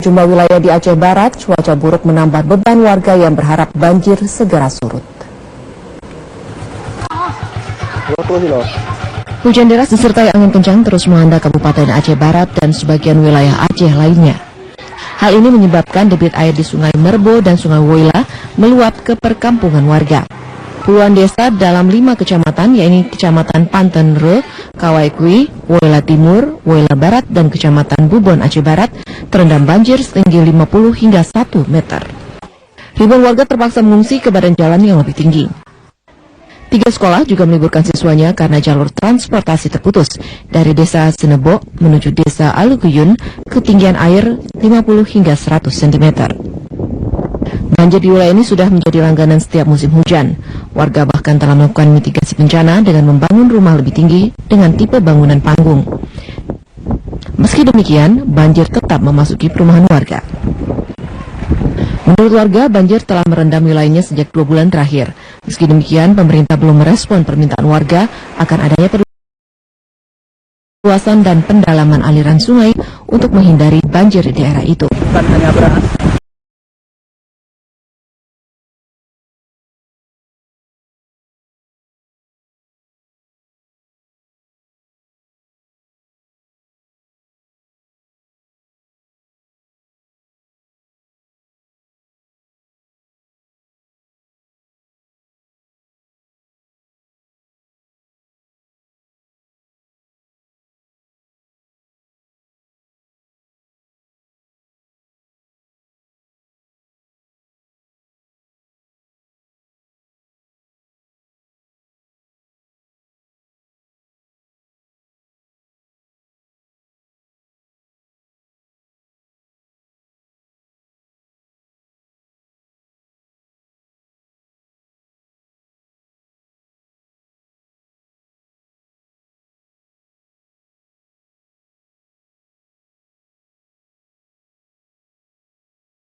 Sejumlah wilayah di Aceh Barat, cuaca buruk menambah beban warga yang berharap banjir segera surut. Hujan deras disertai angin kencang terus melanda Kabupaten Aceh Barat dan sebagian wilayah Aceh lainnya. Hal ini menyebabkan debit air di Sungai Merbo dan Sungai Woyla meluap ke perkampungan warga. Puluhan desa dalam 5 kecamatan, yaitu Kecamatan Pantenre, Kawaikui, Woyla Timur, Woyla Barat, dan Kecamatan Bubon Aceh Barat, terendam banjir setinggi 50 hingga 1 meter. Ribuan warga terpaksa mengungsi ke badan jalan yang lebih tinggi. 3 sekolah juga meliburkan siswanya karena jalur transportasi terputus dari desa Senebo menuju desa Alukuyun, ketinggian air 50 hingga 100 cm. Banjir di wilayah ini sudah menjadi langganan setiap musim hujan. Warga bahkan telah melakukan mitigasi bencana dengan membangun rumah lebih tinggi dengan tipe bangunan panggung. Meski demikian, banjir tetap memasuki perumahan warga. Menurut warga, banjir telah merendam wilayahnya sejak 2 bulan terakhir. Meski demikian, pemerintah belum merespon permintaan warga akan adanya perluasan dan pendalaman aliran sungai untuk menghindari banjir di daerah itu.